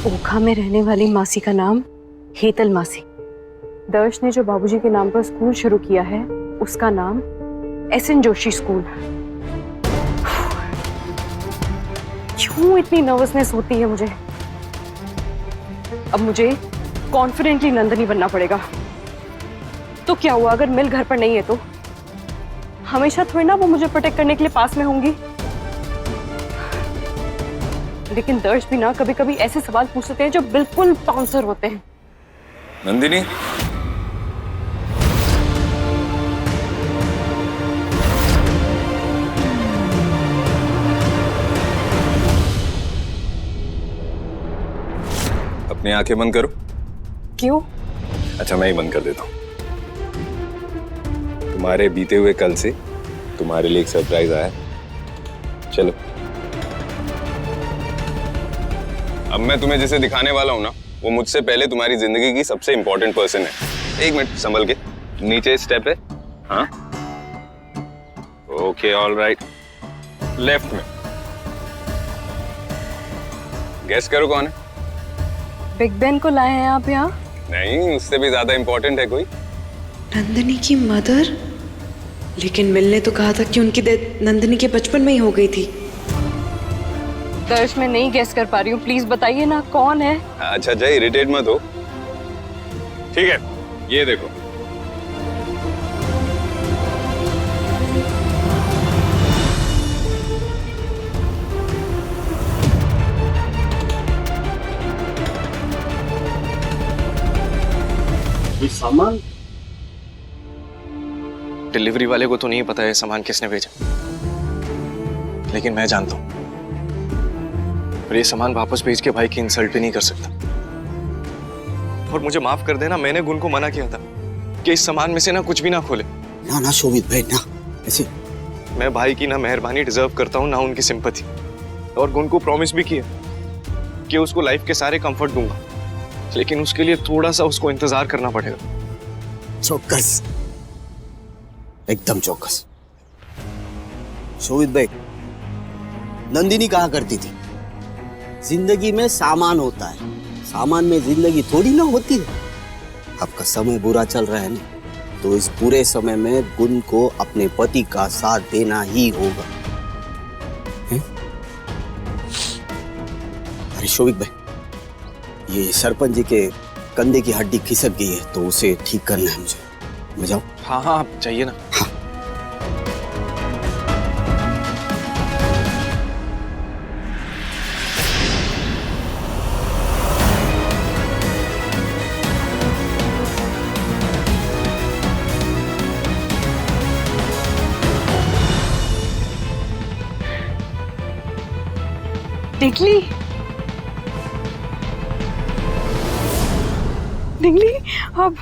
ओखा में रहने वाली मासी का नाम हेतल मासी। दर्श ने जो बाबूजी के नाम पर स्कूल शुरू किया है उसका नाम एसएन जोशी स्कूल। क्यों इतनी नर्वसनेस होती है मुझे? अब मुझे कॉन्फिडेंटली नंदिनी बनना पड़ेगा। तो क्या हुआ अगर मिल घर पर नहीं है तो? हमेशा थोड़ी ना वो मुझे प्रोटेक्ट करने के लिए पास में होंगी। लेकिन दर्श भी ना कभी कभी ऐसे सवाल पूछते हैं जो बिल्कुल बाउंसर होते हैं। नंदिनी, अपनी आंखें बंद करो। क्यों? अच्छा, मैं ही बंद कर देता हूं। तुम्हारे बीते हुए कल से तुम्हारे लिए एक सरप्राइज आया है। चलो, अब मैं तुम्हें जिसे दिखाने वाला हूं ना, वो मुझसे पहले तुम्हारी जिंदगी की सबसे इंपॉर्टेंट पर्सन है। एक मिनट, संभल के। नीचे स्टेप है। हाँ, ओके, ऑल राइट। लेफ्ट में। गेस करो कौन है? बिग बेन को लाए हैं आप यहाँ? नहीं, उससे भी ज्यादा इंपॉर्टेंट है कोई। नंदिनी की मदर? लेकिन मिलने तो कहा था कि उनकी डेथ नंदिनी के बचपन में ही हो गई थी। दर्श, मैं नहीं गेस कर पा रही हूँ, प्लीज बताइए ना कौन है। अच्छा जय, इरिटेट मत हो। ठीक है, ये देखो। ये सामान डिलीवरी वाले को तो नहीं पता है सामान किसने भेजा, लेकिन मैं जानता हूं। और ये सामान वापस भेज के भाई की इंसल्ट भी नहीं कर सकता। और मुझे माफ कर देना, मैंने गुन को मना किया था कि इस सामान में से ना कुछ भी ना खोले। ना ना शोभित भाई ना, ऐसे मैं भाई की ना मेहरबानी डिजर्व करता हूँ, ना उनकी सिंपैथी। और गुन को प्रॉमिस भी किया कि उसको लाइफ के सारे कंफर्ट दूंगा, लेकिन उसके लिए थोड़ा सा उसको इंतजार करना पड़ेगा। चौकस, एकदम चौकस। शोभित भाई, नंदिनी कहा करती थी, जिंदगी में सामान होता है, सामान में जिंदगी थोड़ी ना होती है। आपका समय बुरा चल रहा है ना, तो इस पूरे समय में गुन को अपने पति का साथ देना ही होगा। अरे शोभित भाई, ये सरपंच जी के कंधे की हड्डी खिसक गई है, तो उसे ठीक करना है मुझे। मैं जाऊं? हाँ हाँ, आप चाहिए ना। हाँ। निकली निकली अब।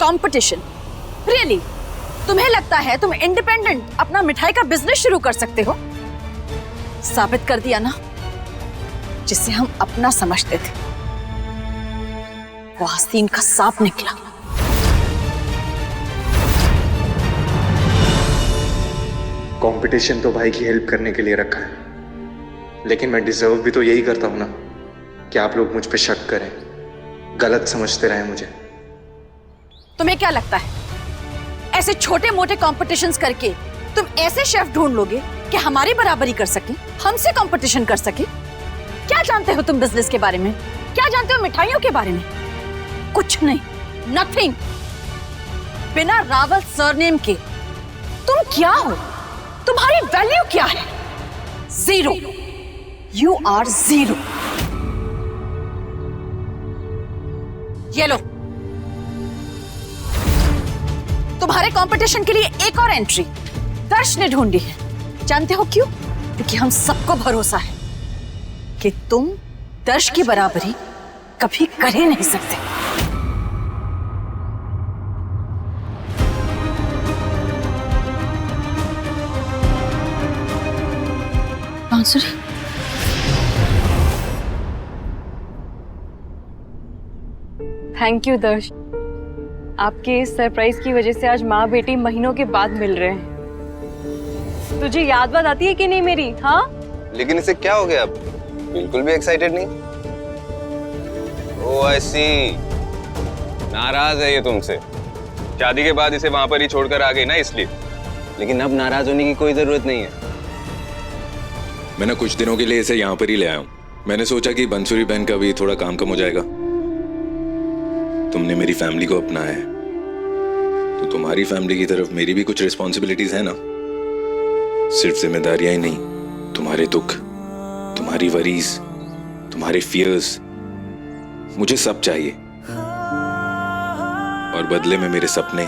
कंपटीशन? रियली? तुम्हें लगता है तुम इंडिपेंडेंट अपना मिठाई का बिजनेस शुरू कर सकते हो? साबित कर दिया ना, जिसे हम अपना समझते थे वो आस्तीन का सांप निकला। कंपटीशन तो भाई की हेल्प करने के लिए रखा है, लेकिन मैं डिजर्व भी तो यही करता हूं ना कि आप लोग मुझ पे शक करें, गलत समझते रहें मुझे। तुम्हें क्या लगता है ऐसे छोटे मोटे कॉम्पिटिशन्स करके तुम ऐसे शेफ ढूंढ लोगे कि हमारी बराबरी कर सके, हमसे कंपटीशन कर सके? क्या जानते हो तुम बिजनेस के बारे में? क्या जानते हो मिठाइयों के बारे में? कुछ नहीं, नथिंग। बिना रावल सरनेम के तुम क्या हो? तुम्हारी वैल्यू क्या है? जीरो। You are zero. ये लो, तुम्हारे कंपटीशन के लिए एक और एंट्री दर्श ने ढूंढी है। जानते हो क्यों? क्योंकि हम सबको भरोसा है कि तुम दर्श की बराबरी कभी कर ही नहीं सकते। बांसुरी, थैंक यू दर्श। आपके इस सरप्राइज की वजह से आज माँ बेटी महीनों के बाद मिल रहे हैं। तुझे याद बात आती है कि नहीं मेरी? हाँ, लेकिन इसे क्या हो गया अब? बिल्कुल भी एक्साइटेड नहीं। ओह आई सी, नाराज है ये तुमसे। शादी के बाद इसे वहां पर ही छोड़कर आ गई ना, इसलिए। लेकिन अब नाराज होने की कोई जरूरत नहीं है। मैं ना कुछ दिनों के लिए इसे यहाँ पर ही ले आया हूँ। मैंने सोचा कि बंसुरी बहन का भी थोड़ा काम कम हो जाएगा। तुमने मेरी फैमिली को अपनाया है, तो तुम्हारी फैमिली की तरफ मेरी भी कुछ रिस्पॉन्सिबिलिटीज है ना। सिर्फ जिम्मेदारियां ही नहीं, तुम्हारे दुख, तुम्हारी वरीज, तुम्हारे फियर्स, मुझे सब चाहिए। और बदले में मेरे सपने,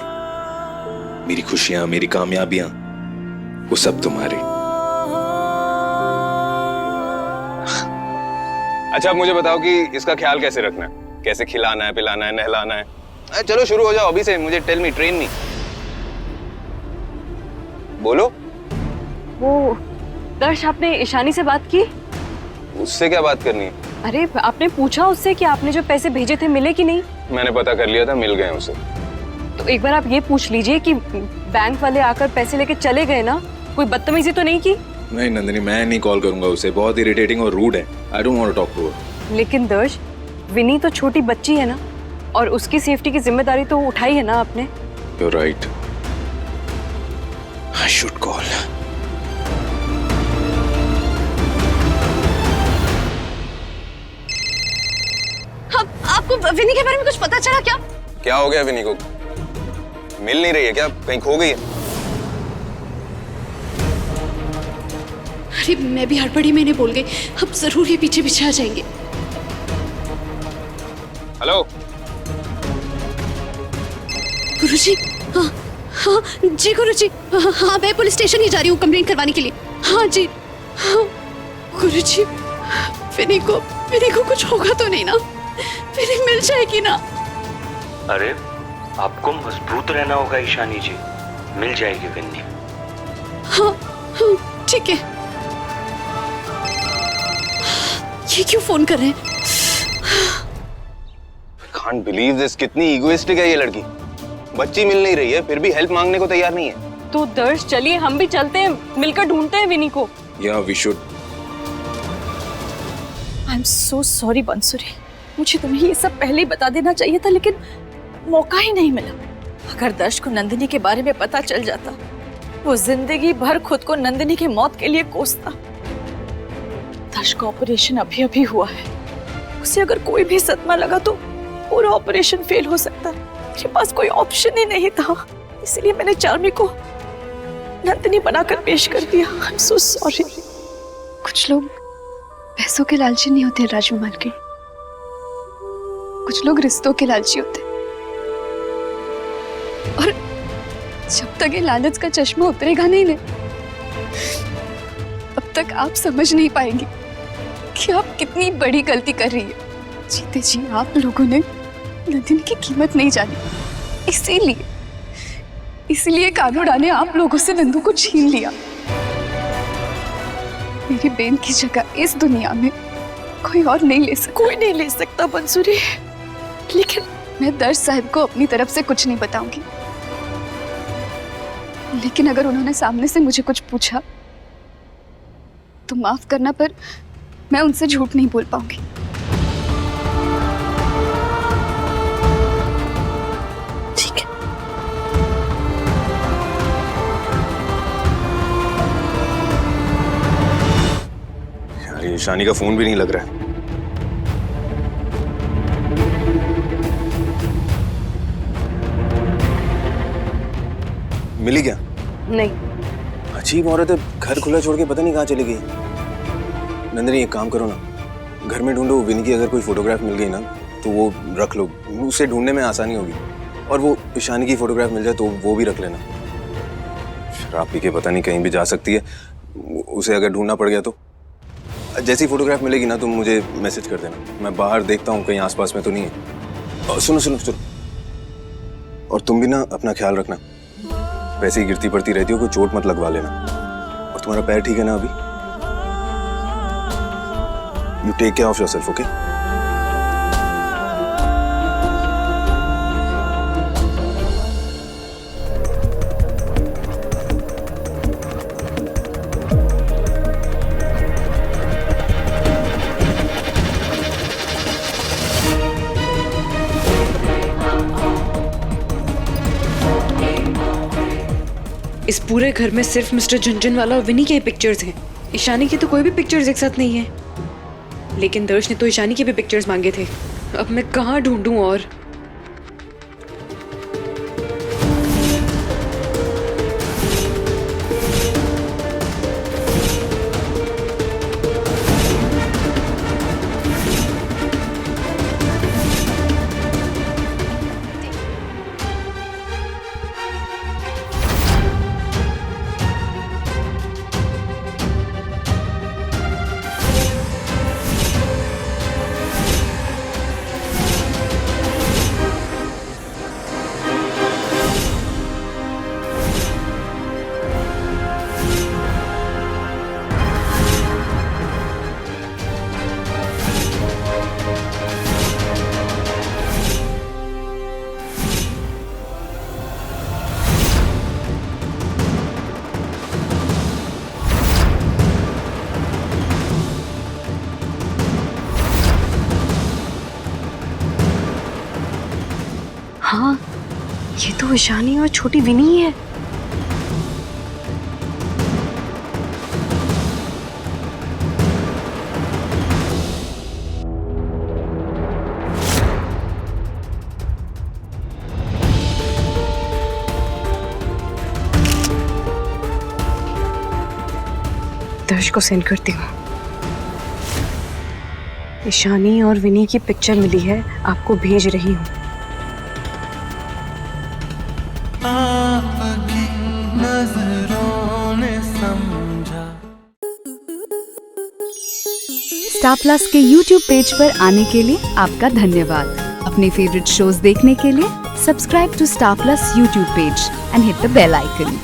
मेरी खुशियां, मेरी कामयाबियां, वो सब तुम्हारे। अच्छा अब मुझे बताओ कि इसका ख्याल कैसे रखना है? कैसे खिलाना है, पिलाना है, नहलाना है? चलो शुरू हो जाओ अभी से। मुझे टेल मी, ट्रेन मी। बोलो। वो दर्श, आपने ईशानी से बात की? उससे क्या बात करनी है? अरे आपने पूछा उससे कि आपने जो पैसे भेजे थे मिले कि नहीं? मैंने पता कर लिया था, मिल गए उसे। तो एक बार आप ये पूछ लीजिए कि बैंक वाले आकर पैसे लेके चले गए ना, कोई बदतमीजी तो नहीं की? नहीं नंदिनी, मैं नहीं कॉल करूंगा उसे, बहुत इरिटेटिंग और रूड है। I don't want to talk to her. लेकिन दर्श, विनी तो छोटी बच्ची है ना, और उसकी सेफ्टी की जिम्मेदारी तो उठाई है ना आपने। You are right, I should call. आपको विनी के बारे में कुछ पता चला क्या? क्या हो गया विनी को? मिल नहीं रही है क्या? कहीं खो गई है? अरे मैं भी हड़बड़ी में इन्हें बोल गई, अब जरूर ये पीछे पीछे आ जाएंगे। हेलो गुरुजी। हाँ हाँ जी गुरुजी। हाँ मैं पुलिस स्टेशन ही जा रही हूँ कंप्लेंट करवाने के लिए। हाँ जी। हाँ गुरुजी, विनी को कुछ होगा तो नहीं ना? विनी मिल जाएगी ना? अरे आपको मजबूत रहना होगा ईशानी जी, मिल जाएगी विन्नी। हाँ हाँ ठीक है। ये क्यों फोन कर रहे हैं? Can't believe this, कितनी इगोइस्टिक है ये लड़की। बच्ची मिल नहीं रही है, फिर भी हेल्प मांगने को तैयार नहीं है। तो दर्श चलिए हम भी चलते हैं, मिलकर ढूंढते हैं विनी को। या we should. I am so sorry Bansuri, मुझे तुम्हें ये सब पहले ही बता देना चाहिए था, लेकिन मौका ही नहीं मिला। अगर दर्श को नंदिनी के बारे में पता चल जाता, वो जिंदगी भर खुद को नंदिनी की मौत के लिए कोसता। दर्श का ऑपरेशन अभी अभी हुआ है, उसे अगर कोई भी सदमा लगा तो पूरा ऑपरेशन फेल हो सकता है। मेरे पास कोई ऑप्शन ही नहीं था, इसलिए मैंने चार्मी को नंदिनी बनाकर पेश कर दिया। आई एम सो सॉरी। कुछ लोग पैसों के लालची नहीं होते राजू मालकिन, कुछ लोग रिश्तों के लालची होते। और जब तक ये लालच का चश्मा उतरेगा नहीं ने, तब तक आप समझ नहीं पाएंगे कि आप कितनी बड़ी गलती कर रही है। जीते जी आप लोगों ने नंदिनी की कीमत नहीं जानी, इसीलिए कानूडा ने आप लोगों से नंदू को छीन लिया। मेरी बहन की जगह इस दुनिया में कोई और नहीं ले सकता। कोई नहीं ले सकता बंसुरी, लेकिन मैं दर्श साहब को अपनी तरफ से कुछ नहीं बताऊंगी, लेकिन अगर उन्होंने सामने से मुझे कुछ पूछा तो माफ करना, पर मैं उनसे झूठ नहीं बोल पाऊंगी। ठीक है। यार ये ईशानी का फोन भी नहीं लग रहा है। मिली क्या? नहीं। अजीब औरत है, घर खुला छोड़ के पता नहीं कहाँ चली गई। नंदिनी एक काम करो ना, घर में ढूंढो, विनी की अगर कोई फोटोग्राफ मिल गई ना तो वो रख लो, उसे ढूंढने में आसानी होगी। और वो ईशानी की फोटोग्राफ मिल जाए तो वो भी रख लेना। शराब पी के पता नहीं कहीं भी जा सकती है, उसे अगर ढूंढना पड़ गया तो जैसी फोटोग्राफ मिलेगी ना तुम मुझे मैसेज कर देना, मैं बाहर देखता हूँ कहीं आसपास में तो नहीं है। सुनो सुनो सुनो, और तुम भी ना अपना ख्याल रखना, वैसे ही गिरती पड़ती रहती हो, कोई चोट मत लगवा लेना। और तुम्हारा पैर ठीक है ना अभी? You take care of yourself, okay? इस पूरे घर में सिर्फ मिस्टर झुनझुनवाला और विनी के ही पिक्चर्स हैं। ईशानी की तो कोई भी पिक्चर्स एक साथ नहीं है। लेकिन दर्श ने तो ईशानी के भी पिक्चर्स मांगे थे। अब मैं कहाँ ढूंढूं और? हाँ, ये तो ईशानी और छोटी विनी है। दर्श को सेंड करती हूँ। ईशानी और विनी की पिक्चर मिली है, आपको भेज रही हूँ। स्टार प्लस के YouTube पेज पर आने के लिए आपका धन्यवाद। अपने फेवरेट शोज देखने के लिए subscribe to Star Plus YouTube page and hit the bell icon.